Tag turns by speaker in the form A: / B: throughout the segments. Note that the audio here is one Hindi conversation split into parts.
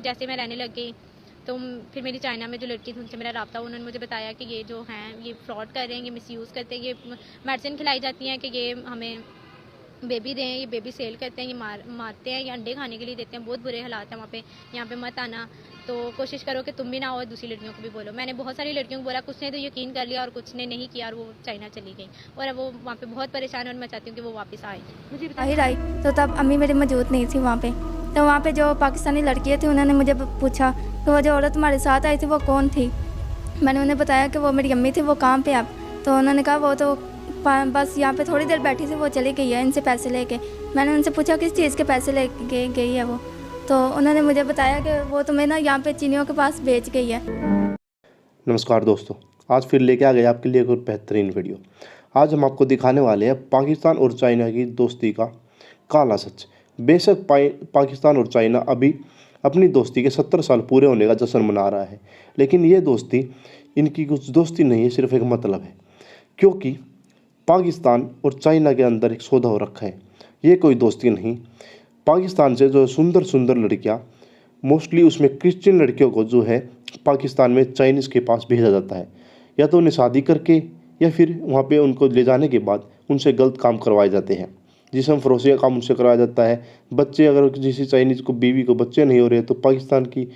A: जैसे मैं रहने लग गई तो फिर मेरी चाइना में जो लड़की थी उनसे मेरा रब्ता हुआ। उन्होंने मुझे बताया कि ये जो हैं ये फ्रॉड कर रहे हैं, ये मिसयूज़ करते हैं, ये मेडिसिन खिलाई जाती हैं कि ये हमें बेबी दें, ये बेबी सेल करते हैं, ये मारते हैं, ये अंडे खाने के लिए देते हैं। बहुत बुरे हालात हैं वहाँ पे, यहाँ पे मत आना। तो कोशिश करो कि तुम भी ना हो और दूसरी लड़कियों को भी बोलो। मैंने बहुत सारी लड़कियों को बोला, कुछ ने तो यकीन कर लिया और कुछ ने नहीं किया और वो चाइना चली गई और अब वो वहाँ पे बहुत परेशान है और मैं चाहती हूँ कि वो वापस आए। मुझे
B: बाहर आई तो तब अम्मी मेरी मौजूद नहीं थी वहाँ पे। तो वहाँ पे जो पाकिस्तानी लड़कियाँ थी उन्होंने मुझे पूछा कि वो जो औरत तुम्हारे साथ आई थी वो कौन थी। मैंने उन्हें बताया कि वो मेरी अम्मी थी, वो काम पे अब। तो उन्होंने कहा वो तो बस यहाँ पे थोड़ी देर बैठी थी, वो चली गई है इनसे पैसे लेके। मैंने उनसे पूछा किस चीज़ के पैसे लेके गई है वो, तो उन्होंने मुझे बताया कि वो तुम्हें ना यहाँ पे चीनियों के पास बेच गई है।
C: नमस्कार दोस्तों, आज फिर लेके आ गए आपके लिए एक और बेहतरीन वीडियो। आज हम आपको दिखाने वाले हैं पाकिस्तान और चाइना की दोस्ती का काला सच। बेशक पाकिस्तान और चाइना अभी अपनी दोस्ती के 70 साल पूरे होने का जश्न मना रहा है, लेकिन ये दोस्ती इनकी कुछ दोस्ती नहीं है, सिर्फ एक मतलब है। क्योंकि पाकिस्तान और चाइना के अंदर एक सौदा हो रखा है, ये कोई दोस्ती नहीं। पाकिस्तान से जो सुंदर सुंदर लड़कियाँ, मोस्टली उसमें क्रिश्चियन लड़कियों को जो है पाकिस्तान में चाइनीज़ के पास भेजा जाता है, या तो उन्हें शादी करके या फिर वहाँ पे उनको ले जाने के बाद उनसे गलत काम करवाए जाते हैं, जिसम फरोशी का काम उनसे करवाया जाता है। बच्चे अगर किसी चाइनीज़ को बीवी को बच्चे नहीं हो रहे तो पाकिस्तान की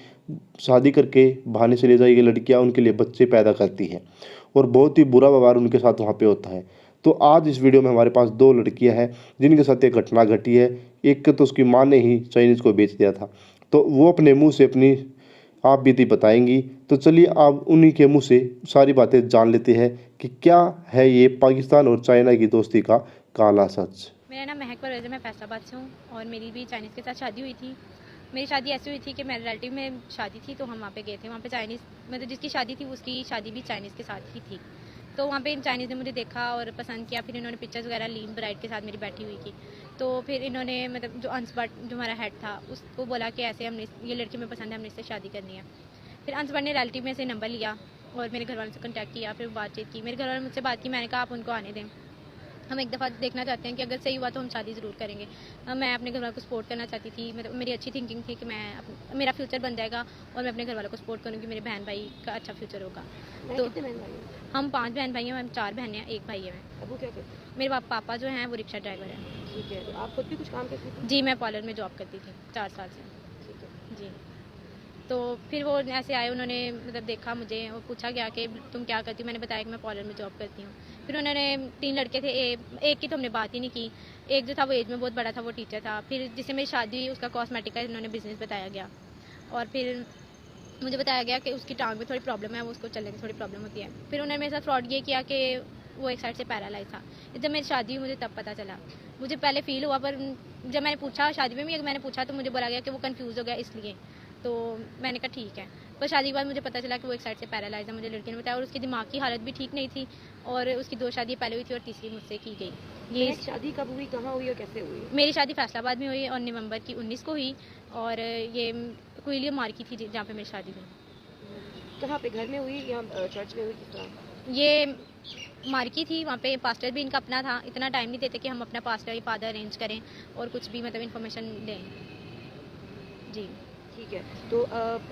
C: शादी करके बहाने से ले जाएगी लड़कियाँ, उनके लिए बच्चे पैदा करती हैं और बहुत ही बुरा व्यवहार उनके साथ वहाँ पे होता है। तो आज इस वीडियो में हमारे पास 2 लड़कियाँ हैं जिनके साथ एक घटना घटी है। एक तो उसकी माँ ने ही चाइनीज़ को बेच दिया था, तो वो अपने मुंह से अपनी आप बीती बताएंगी। तो चलिए आप उन्हीं के मुंह से सारी बातें जान लेते हैं कि क्या है ये पाकिस्तान और चाइना की दोस्ती का काला सच।
A: मेरा नाम महक परवेज़ है, मैं फैसलाबाद से हूँ और मेरी भी चाइनीज़ के साथ शादी हुई थी। मेरी शादी ऐसी हुई थी कि मेरे रिलेटिव में शादी थी तो हम वहाँ पे गए थे। वहाँ पे चाइनीज़ मतलब जिसकी शादी थी उसकी शादी भी चाइनीज़ के साथ ही थी। तो वहाँ पे इन चाइनीज़ ने मुझे देखा और पसंद किया। फिर इन्होंने पिक्चर्स वगैरह ली, ब्राइड के साथ मेरी बैठी हुई की। तो फिर इन्होंने मतलब जो अंसबट जो हमारा हेड था उसको बोला कि ऐसे हमने ये लड़की में पसंद है, हमने इससे शादी करनी है। फिर अंसबट ने रिलेटिव में से नंबर लिया और मेरे घर वालों से कॉन्टैक्ट किया, फिर बातचीत की। मेरे घर वालों ने मुझसे बात की, मैंने कहा आप उनको आने दें, हम एक दफ़ा देखना चाहते हैं कि अगर सही हुआ तो हम शादी ज़रूर करेंगे। मैं अपने घर वालों को सपोर्ट करना चाहती थी, मतलब मेरी अच्छी थिंकिंग थी कि मेरा फ्यूचर बन जाएगा और मैं अपने घर वालों को सपोर्ट करूँगी, मेरे बहन भाई का अच्छा फ्यूचर होगा। तो हम 5 बहन भाई हैं, हम 4 बहनें हैं, 1 भाई है। मैं
D: अब वो क्या करते हैं?
A: मेरे पापा जो हैं वो रिक्शा ड्राइवर हैं।
D: ठीक है, तो आप खुद भी कुछ काम करती थी?
A: जी, मैं पार्लर में जॉब करती थी 4 साल से।
D: ठीक है।
A: जी, तो फिर वो ऐसे आए, उन्होंने मतलब देखा मुझे और पूछा गया कि तुम क्या करती हो। मैंने बताया कि मैं पार्लर में जॉब करती हूँ। फिर उन्होंने 3 लड़के थे, एक की तो हमने बात ही नहीं की। एक जो था वो एज में बहुत बड़ा था, वो टीचर था। फिर जिससे मेरी शादी हुई उसका कॉस्मेटिक का इन्होंने बिज़नेस बताया गया और फिर मुझे बताया गया कि उसकी टांग में थोड़ी प्रॉब्लम है, वो उसको चलने में थोड़ी प्रॉब्लम होती है। फिर उन्होंने मेरे साथ फ्रॉड ये किया कि वो एक साइड से पैरालाइज था। जब मेरी शादी हुई मुझे तब पता चला। मुझे पहले फील हुआ, पर जब मैंने पूछा शादी में भी मैंने पूछा तो मुझे बोला गया कि वो कंफ्यूज हो गया इसलिए। तो मैंने कहा ठीक है। पर शादी के बाद मुझे पता चला कि वो एक साइड से पैरालाइज है, मुझे लड़की ने बताया। और उसकी दिमाग की हालत भी ठीक नहीं थी और उसकी 2 शादियाँ पहले हुई थी और तीसरी मुझसे की गई। ये
D: शादी कब हुई, कहाँ हुई और कैसे हुई?
A: मेरी शादी फैसलाबाद में हुई और नवंबर की 19 को हुई और ये कोयलिया मार्की थी जहाँ पे मेरी शादी हुई।
D: कहाँ पे, घर में हुई या चर्च में हुई, किस तरह?
A: ये मार्की थी, वहाँ पे पास्टर भी इनका अपना था। इतना टाइम नहीं देते कि हम अपना पास्टर या फादर अरेंज करें और कुछ भी मतलब इन्फॉर्मेशन दें। जी
D: ठीक है, तो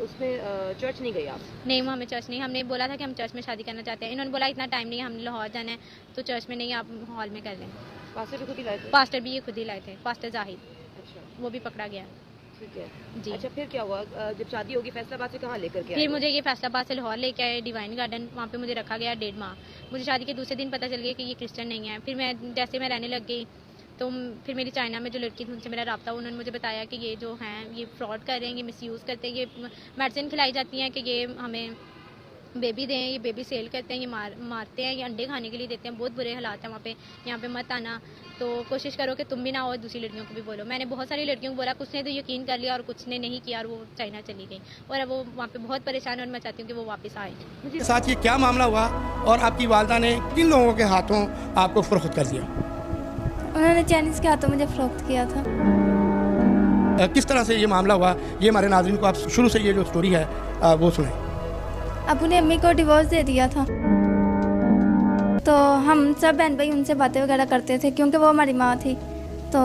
D: उसमें चर्च नहीं गई आप?
A: नहीं, वहाँ हमें चर्च नहीं, हमने बोला था कि हम चर्च में शादी करना चाहते हैं। इन्होंने बोला इतना टाइम नहीं है, हमने लाहौर जाना है तो चर्च में नहीं, आप हॉल में कर लें।
D: पास्टर भी खुद ही लाए थे?
A: पास्टर भी ये खुद ही लाए थे, पास्टर जाहिद,
D: अच्छा,
A: वो भी पकड़ा गया।
D: ठीक है
A: जी।
D: अच्छा, फिर क्या हुआ जब शादी होगी? फैसलाबाद से कहाँ लेकर के
A: फिर
D: आए?
A: मुझे ये फैसलाबाद से लाहौर लेके आए, डिवाइन गार्डन, वहाँ पे मुझे रखा गया 1.5 माह। मुझे शादी के दूसरे दिन पता चल गया कि ये क्रिश्चियन नहीं है। फिर मैं जैसे मैं रहने लग गई तो फिर मेरी चाइना में जो लड़की थी उनसे मेरा रब्ता हुआ। उन्होंने मुझे बताया कि ये जो हैं ये फ्रॉड कर रहे हैं, ये मिसयूज़ करते हैं, ये मेडिसिन खिलाई जाती हैं कि ये हमें बेबी दें, ये बेबी सेल करते हैं, ये मारते हैं, ये अंडे खाने के लिए देते हैं। बहुत बुरे हालात हैं वहाँ पे, यहाँ पे मत आना। तो कोशिश करो कि तुम भी ना हो और दूसरी लड़कियों को भी बोलो। मैंने बहुत सारी लड़कियों को बोला, कुछ ने तो यकीन कर लिया और कुछ ने नहीं किया और वो चाइना चली गई और अब वो वहाँ पे बहुत परेशान है और मैं चाहती हूँ कि वो वापस आए।
E: मुझे साथ ये क्या मामला हुआ और आपकी वालदा ने किन लोगों के हाथों आपको फ़रोख्त कर दिया?
B: उन्होंने चाइनीज़ के हाथों मुझे फ़रोख्त किया था।
E: किस तरह से ये मामला हुआ, ये हमारे नाज़रीन को आप शुरू से ये जो स्टोरी है वो सुनाएं।
B: अबू ने अम्मी को डिवोर्स दे दिया था, तो हम सब बहन भाई उनसे बातें वगैरह करते थे क्योंकि वो हमारी माँ थी। तो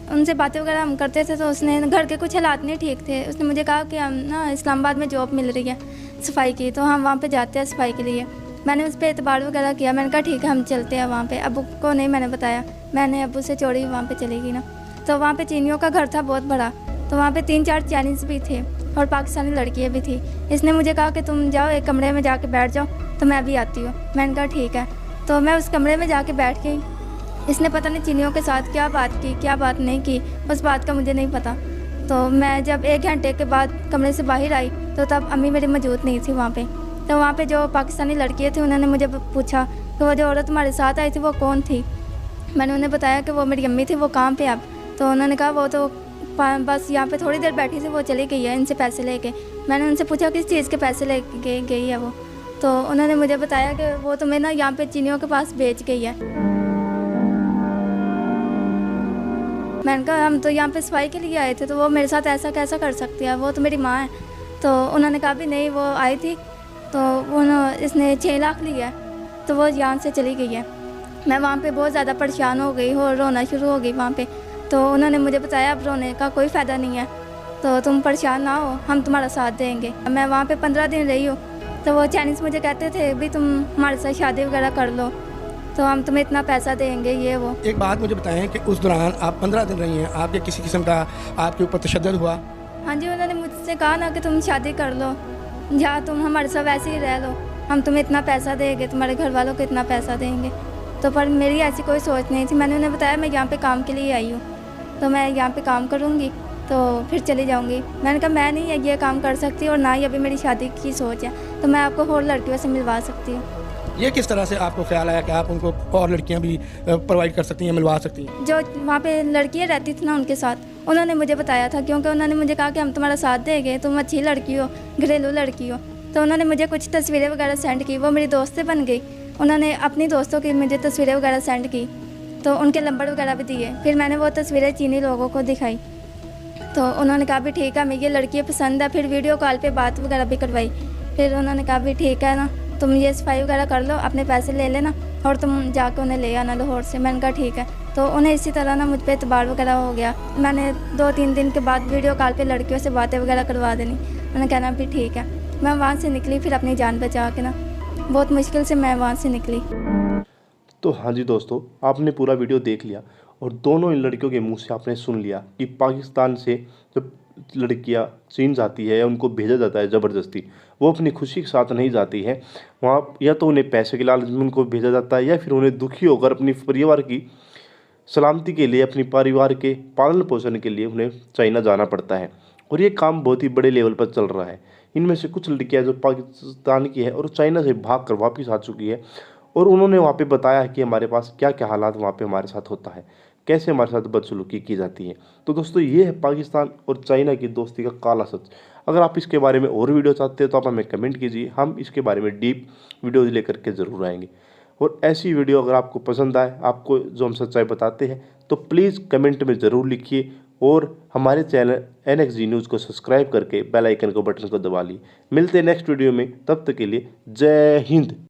B: उनसे बातें वगैरह हम करते थे तो उसने घर के कुछ हालात नहीं ठीक थे। उसने मुझे कहा कि हम ना इस्लामाबाद में जॉब मिल रही है सफाई की, तो हम वहाँ पे जाते हैं सफाई के लिए। मैंने उस पर एतबार वगैरह किया, मैंने कहा ठीक है हम चलते हैं वहाँ पे। अबू को नहीं मैंने बताया, मैंने अबू से चोरी वहाँ पे चली गई ना। तो वहाँ पे चीनियों का घर था बहुत बड़ा, तो वहाँ पे 3-4 चाइनीज़ भी थे और पाकिस्तानी लड़कियाँ भी थी। इसने मुझे कहा कि तुम जाओ एक कमरे में जाके बैठ जाओ, तो मैं भी आती हूँ। मैंने कहा ठीक है, तो मैं उस कमरे में जाके बैठ गई। इसने पता नहीं चीनियों के साथ क्या बात की क्या बात नहीं की, उस बात का मुझे नहीं पता। तो मैं जब 1 घंटे के बाद कमरे से बाहर आई तो तब अम्मी मेरी मौजूद नहीं थी वहाँ पे। तो वहाँ पे जो पाकिस्तानी लड़कियाँ थी उन्होंने मुझे पूछा कि वो जो औरत तुम्हारे साथ आई थी वो कौन थी। मैंने उन्हें बताया कि वो मेरी अम्मी थी, वो काम पे अब। तो उन्होंने कहा वो तो बस यहाँ पे थोड़ी देर बैठी थी, वो चली गई है इनसे पैसे लेके। मैंने उनसे पूछा किस चीज़ के पैसे लेके गई है वो, तो उन्होंने मुझे बताया कि वो तुम्हें ना यहाँ पे चीनियों के पास बेच गई है। मैंने कहा हम तो यहाँ पे सफाई के लिए आए थे, तो वो मेरे साथ ऐसा कैसा कर सकती है, वो तो मेरी माँ है। तो उन्होंने कहा भी नहीं वो आई थी, तो इसने 6 लाख लिया, तो वो यहाँ से चली गई है। मैं वहाँ पे बहुत ज़्यादा परेशान हो गई और रोना शुरू हो गई वहाँ पे। तो उन्होंने मुझे बताया अब रोने का कोई फ़ायदा नहीं है, तो तुम परेशान ना हो, हम तुम्हारा साथ देंगे। मैं वहाँ पे 15 दिन रही हूँ। तो वो चाइनीज़ मुझे कहते थे भी तुम हमारे साथ शादी वगैरह कर लो, तो हम तुम्हें इतना पैसा देंगे ये वो।
E: एक बात मुझे बताएं कि उस दौरान आप 15 दिन रही हैं, आपके किसी किस्म का आपके ऊपर तशद्दुद हुआ?
B: हाँ जी, उन्होंने मुझसे कहा ना कि तुम शादी कर लो, या तुम हमारे साथ वैसे ही रह लो, हम तुम्हें इतना पैसा देंगे, तुम्हारे घर वालों को इतना पैसा देंगे। तो पर मेरी ऐसी कोई सोच नहीं थी। मैंने उन्हें बताया मैं यहाँ पे काम के लिए आई हूँ, तो मैं यहाँ पे काम करूँगी तो फिर चली जाऊँगी। मैंने कहा मैं नहीं ये काम कर सकती और ना ही अभी मेरी शादी की सोच है, तो मैं आपको और लड़कियों से मिलवा सकती हूँ।
E: ये किस तरह से आपको ख्याल आया कि आप उनको और लड़कियां भी प्रोवाइड कर सकती हैं, मिलवा सकती हैं?
B: जो वहाँ पे लड़कियाँ रहती थी ना उनके साथ, उन्होंने मुझे बताया था, क्योंकि उन्होंने मुझे कहा कि हम तुम्हारा साथ देंगे, तुम अच्छी लड़की हो, घरेलू लड़की हो। तो उन्होंने मुझे कुछ तस्वीरें वगैरह सेंड की, वो मेरी दोस्त से बन गई। उन्होंने अपनी दोस्तों की मुझे तस्वीरें वगैरह सेंड की, तो उनके नंबर वगैरह भी दिए। फिर मैंने वो तस्वीरें चीनी लोगों को दिखाई, तो उन्होंने कहा भी ठीक है हमें ये लड़की पसंद है। फिर वीडियो कॉल पे बात वगैरह भी करवाई। फिर उन्होंने कहा भी ठीक है ना, तुम ये सफाई वगैरह कर लो, अपने पैसे ले लेना और तुम जाके उन्हें ले आना लाहौर से। मैंने कहा ठीक है। तो उन्हें इसी तरह ना मुझ पर एतबार वगैरह हो गया। मैंने 2-3 दिन के बाद वीडियो कॉल पे लड़कियों से बातें वगैरह करवा देनी। मैंने कहना भी ठीक है। मैं वहाँ से निकली, फिर अपनी जान बचा के ना, बहुत मुश्किल से मैं वहाँ से निकली।
C: तो हाँ जी दोस्तों, आपने पूरा वीडियो देख लिया और दोनों इन लड़कियों के मुंह से आपने सुन लिया कि पाकिस्तान से जब लड़कियां चीन जाती है या उनको भेजा जाता है ज़बरदस्ती, वो अपनी खुशी के साथ नहीं जाती है वहाँ। या तो उन्हें पैसे के लालच में उनको भेजा जाता है, या फिर उन्हें दुखी होकर अपनी परिवार की सलामती के लिए, अपनी परिवार के पालन पोषण के लिए उन्हें चाइना जाना पड़ता है। और ये काम बहुत ही बड़े लेवल पर चल रहा है। इनमें से कुछ लड़कियाँ जो पाकिस्तान की है और चाइना से भाग कर वापस आ चुकी है, और उन्होंने वहाँ पे बताया है कि हमारे पास क्या क्या हालात वहाँ पे हमारे साथ होता है, कैसे हमारे साथ बदसलूकी की जाती है। तो दोस्तों ये है पाकिस्तान और चाइना की दोस्ती का काला सच। अगर आप इसके बारे में और वीडियो चाहते हैं तो आप हमें कमेंट कीजिए, हम इसके बारे में डीप वीडियो लेकर के ज़रूर आएंगे। और ऐसी वीडियो अगर आपको पसंद आए, आपको जो हम सच्चाई बताते हैं, तो प्लीज़ कमेंट में ज़रूर लिखिए और हमारे चैनल NXG न्यूज़ को सब्सक्राइब करके बेल आइकन को बटन को दबा ली। मिलते हैं नेक्स्ट वीडियो में, तब तक के लिए जय हिंद।